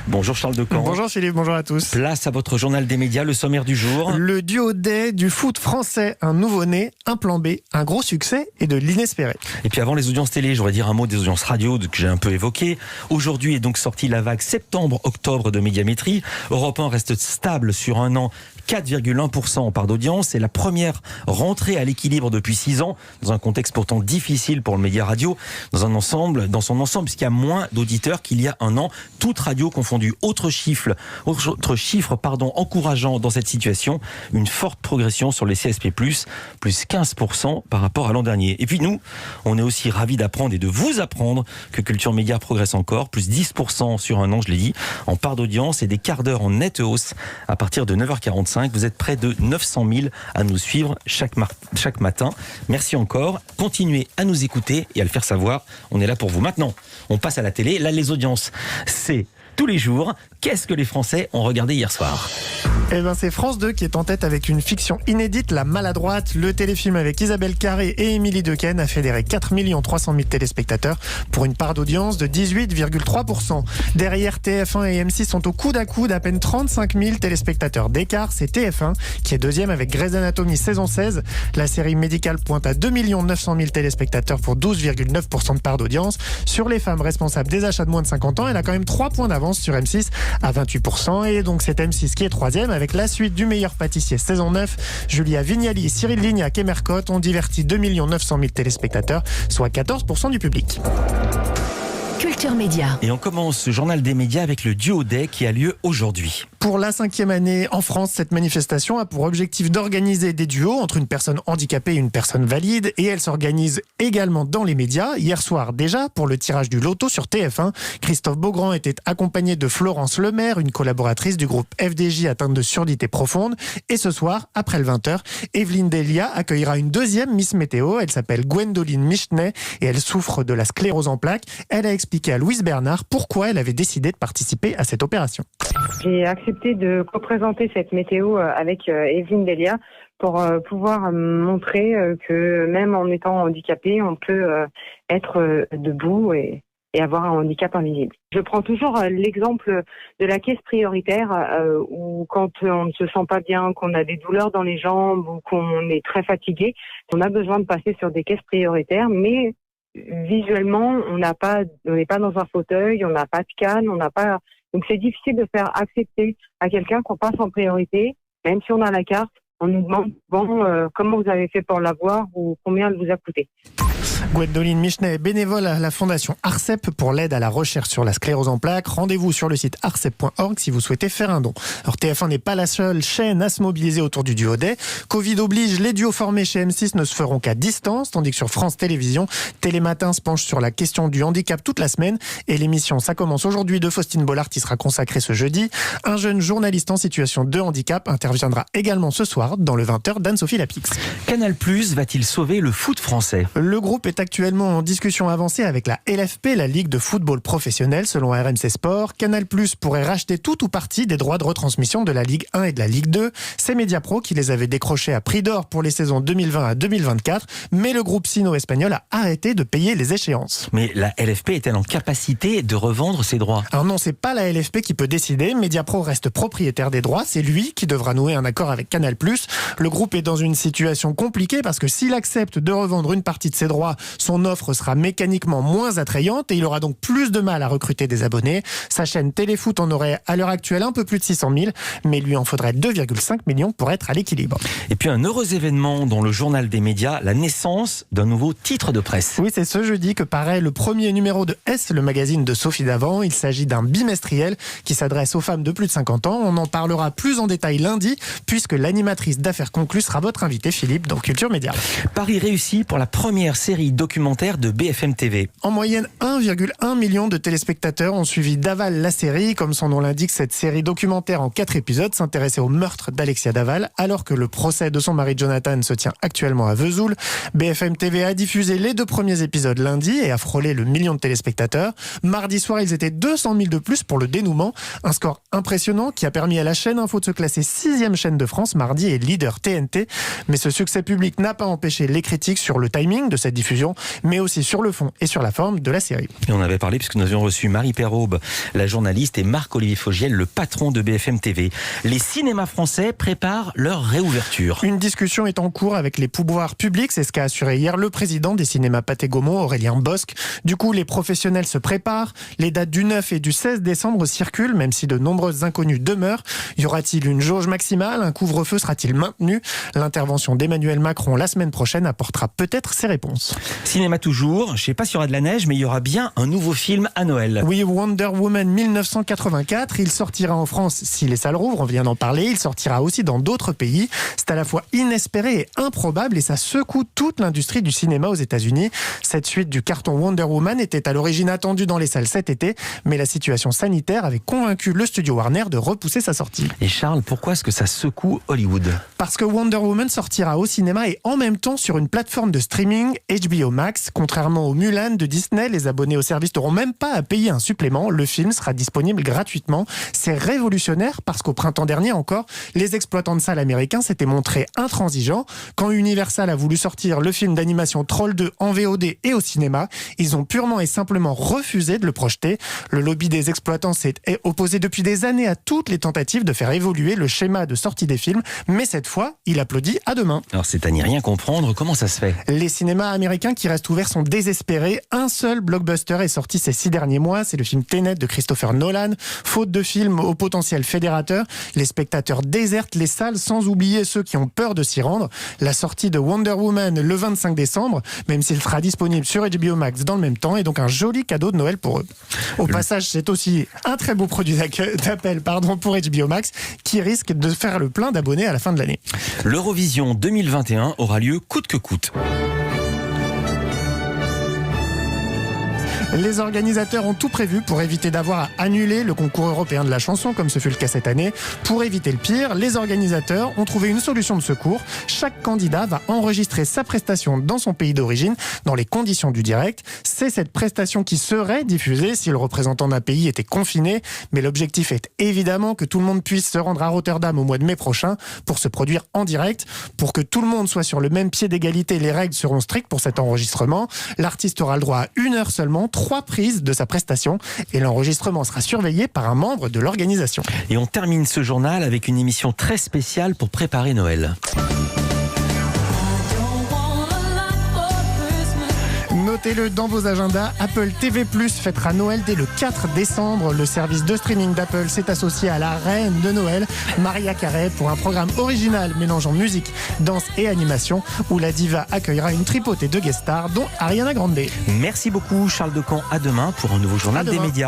Bonjour Charles Decamps. Bonjour Philippe, bonjour à tous. Place à votre journal des médias, le sommaire du jour. Le duo D du foot français, un nouveau-né, un plan B, un gros succès et de l'inespéré. Et puis avant les audiences télé, je voudrais dire un mot des audiences radio que j'ai un peu évoquées. Aujourd'hui est donc sortie la vague septembre-octobre de Médiamétrie. Europe 1 reste stable sur un an, 4,1% en part d'audience. C'est la première rentrée à l'équilibre depuis 6 ans, dans un contexte pourtant difficile pour le média radio, dans son ensemble, puisqu'il y a moins d'auditeurs qu'il y a un an, toute radio confondue. Autre chiffre encourageant dans cette situation, une forte progression sur les CSP+, plus 15% par rapport à l'an dernier. Et puis nous, on est aussi ravis d'apprendre et de vous apprendre que Culture Média progresse encore, plus 10% sur un an, je l'ai dit, en part d'audience et des quarts d'heure en nette hausse à partir de 9h45. Vous êtes près de 900 000 à nous suivre chaque matin. Merci encore. Continuez à nous écouter et à le faire savoir. On est là pour vous. Maintenant, on passe à la télé. Là, les audiences, c'est tous les jours. Qu'est-ce que les Français ont regardé hier soir ? Eh ben, c'est France 2 qui est en tête avec une fiction inédite, La Maladroite. Le téléfilm avec Isabelle Carré et Émilie Dequesne a fédéré 4 300 000 téléspectateurs pour une part d'audience de 18,3%. Derrière, TF1 et M6 sont au coude à coude, à peine 35 000 téléspectateurs d'écart. C'est TF1 qui est deuxième avec Grey's Anatomy saison 16. La série médicale pointe à 2 900 000 téléspectateurs pour 12,9% de part d'audience. Sur les femmes responsables des achats de moins de 50 ans, elle a quand même 3 points d'avance sur M6 à 28%. Et donc c'est M6 qui est troisième avec la suite du meilleur pâtissier saison 9. Julia Vignali, Cyril Lignac et Mercotte ont diverti 2 900 000 téléspectateurs, soit 14% du public. Culture Média. Et on commence ce journal des médias avec le duo Day qui a lieu aujourd'hui. Pour la 5e année en France, cette manifestation a pour objectif d'organiser des duos entre une personne handicapée et une personne valide. Et elle s'organise également dans les médias. Hier soir déjà, pour le tirage du loto sur TF1, Christophe Beaugrand était accompagné de Florence Lemaire, une collaboratrice du groupe FDJ atteinte de surdité profonde. Et ce soir, après le 20h, Evelyne Delia accueillera une deuxième Miss Météo. Elle s'appelle Gwendoline Michenet et elle souffre de la sclérose en plaques. Elle a expliqué à Louise Bernard pourquoi elle avait décidé de participer à cette opération. J'ai accepté de représenter cette météo avec Evelyne Delia pour pouvoir montrer que même en étant handicapé, on peut être debout et avoir un handicap invisible. Je prends toujours l'exemple de la caisse prioritaire où quand on ne se sent pas bien, qu'on a des douleurs dans les jambes ou qu'on est très fatigué, on a besoin de passer sur des caisses prioritaires, mais visuellement, on n'est pas dans un fauteuil, on n'a pas de canne, donc c'est difficile de faire accepter à quelqu'un qu'on passe en priorité, même si on a la carte, on nous demande comment vous avez fait pour l'avoir ou combien elle vous a coûté. Gwendoline Michenet est bénévole à la fondation ARCEP pour l'aide à la recherche sur la sclérose en plaques. Rendez-vous sur le site arcep.org si vous souhaitez faire un don. Alors TF1 n'est pas la seule chaîne à se mobiliser autour du duo Day. Covid oblige, les duos formés chez M6 ne se feront qu'à distance, tandis que sur France Télévisions, Télématin se penche sur la question du handicap toute la semaine. Et l'émission Ça commence aujourd'hui de Faustine Bollard qui sera consacrée ce jeudi. Un jeune journaliste en situation de handicap interviendra également ce soir dans le 20h d'Anne-Sophie Lapix. Canal+ va-t-il sauver le foot français ? Le groupe est actuellement en discussion avancée avec la LFP, la Ligue de football professionnel, selon RMC Sport. Canal+ pourrait racheter tout ou partie des droits de retransmission de la Ligue 1 et de la Ligue 2. C'est Mediapro qui les avait décrochés à prix d'or pour les saisons 2020 à 2024. Mais le groupe sino-espagnol a arrêté de payer les échéances. Mais la LFP est-elle en capacité de revendre ses droits ? Alors non, c'est pas la LFP qui peut décider. Mediapro reste propriétaire des droits. C'est lui qui devra nouer un accord avec Canal+. Le groupe est dans une situation compliquée parce que s'il accepte de revendre une partie de ses droits, son offre sera mécaniquement moins attrayante et il aura donc plus de mal à recruter des abonnés. Sa chaîne Téléfoot en aurait à l'heure actuelle un peu plus de 600 000, mais il lui en faudrait 2,5 millions pour être à l'équilibre. Et puis un heureux événement dans le journal des médias, la naissance d'un nouveau titre de presse. Oui, c'est ce jeudi que paraît le premier numéro de S, le magazine de Sophie Davant. Il s'agit d'un bimestriel qui s'adresse aux femmes de plus de 50 ans. On en parlera plus en détail lundi, puisque l'animatrice d'Affaires conclues sera votre invité Philippe dans Culture Média. Paris réussi pour la première série documentaire de BFM TV. En moyenne, 1,1 million de téléspectateurs ont suivi Daval, la série. Comme son nom l'indique, cette série documentaire en 4 épisodes s'intéressait au meurtre d'Alexia Daval, alors que le procès de son mari Jonathan se tient actuellement à Vesoul. BFM TV a diffusé les 2 premiers épisodes lundi et a frôlé le 1 million de téléspectateurs. Mardi soir, ils étaient 200 000 de plus pour le dénouement. Un score impressionnant qui a permis à la chaîne Info de se classer 6e chaîne de France mardi et leader TNT. Mais ce succès public n'a pas empêché les critiques sur le timing de cette diffusion. diffusion, mais aussi sur le fond et sur la forme de la série. Et on avait parlé puisque nous avions reçu Marie Perraube, la journaliste, et Marc-Olivier Fogiel, le patron de BFM TV. Les cinémas français préparent leur réouverture. Une discussion est en cours avec les pouvoirs publics, c'est ce qu'a assuré hier le président des cinémas Pathé Gaumont, Aurélien Bosc. Du coup, les professionnels se préparent. Les dates du 9 et du 16 décembre circulent, même si de nombreuses inconnues demeurent. Y aura-t-il une jauge maximale? Un couvre-feu sera-t-il maintenu? L'intervention d'Emmanuel Macron la semaine prochaine apportera peut-être ses réponses. Cinéma toujours, je ne sais pas s'il y aura de la neige, mais il y aura bien un nouveau film à Noël. Oui, Wonder Woman 1984, il sortira en France si les salles rouvrent, on vient d'en parler, il sortira aussi dans d'autres pays. C'est à la fois inespéré et improbable et ça secoue toute l'industrie du cinéma aux États-Unis. Cette suite du carton Wonder Woman était à l'origine attendue dans les salles cet été, mais la situation sanitaire avait convaincu le studio Warner de repousser sa sortie. Et Charles, pourquoi est-ce que ça secoue Hollywood? Parce que Wonder Woman sortira au cinéma et en même temps sur une plateforme de streaming, HBO Max. Contrairement au Mulan de Disney, les abonnés au service n'auront même pas à payer un supplément. Le film sera disponible gratuitement. C'est révolutionnaire parce qu'au printemps dernier encore, les exploitants de salles américains s'étaient montrés intransigeants. Quand Universal a voulu sortir le film d'animation Troll 2 en VOD et au cinéma, ils ont purement et simplement refusé de le projeter. Le lobby des exploitants s'est opposé depuis des années à toutes les tentatives de faire évoluer le schéma de sortie des films, mais cette fois, il applaudit à deux mains. Alors c'est à n'y rien comprendre, comment ça se fait? Les cinémas américains qui restent ouverts sont désespérés. Un seul blockbuster est sorti ces 6 derniers mois, c'est le film Tenet de Christopher Nolan. Faute de film au potentiel fédérateur, les spectateurs désertent les salles sans oublier ceux qui ont peur de s'y rendre. La sortie de Wonder Woman le 25 décembre, même s'il sera disponible sur HBO Max dans le même temps, est donc un joli cadeau de Noël pour eux. Au passage, c'est aussi un très beau produit d'appel pour HBO Max qui risque de faire le plein d'abonnés à la fin de l'année. L'Eurovision 2021 aura lieu coûte que coûte. Les organisateurs ont tout prévu pour éviter d'avoir à annuler le concours européen de la chanson, comme ce fut le cas cette année. Pour éviter le pire, les organisateurs ont trouvé une solution de secours. Chaque candidat va enregistrer sa prestation dans son pays d'origine, dans les conditions du direct. C'est cette prestation qui serait diffusée si le représentant d'un pays était confiné. Mais l'objectif est évidemment que tout le monde puisse se rendre à Rotterdam au mois de mai prochain pour se produire en direct. Pour que tout le monde soit sur le même pied d'égalité, les règles seront strictes pour cet enregistrement. L'artiste aura le droit à 1 heure seulement, 3 prises de sa prestation et l'enregistrement sera surveillé par un membre de l'organisation. Et on termine ce journal avec une émission très spéciale pour préparer Noël. Notez-le dans vos agendas, Apple TV+ fêtera Noël dès le 4 décembre. Le service de streaming d'Apple s'est associé à la reine de Noël, Mariah Carey, pour un programme original mélangeant musique, danse et animation, où la diva accueillera une tripotée de guest stars, dont Ariana Grande. Merci beaucoup Charles Decamp, à demain pour un nouveau journal des médias.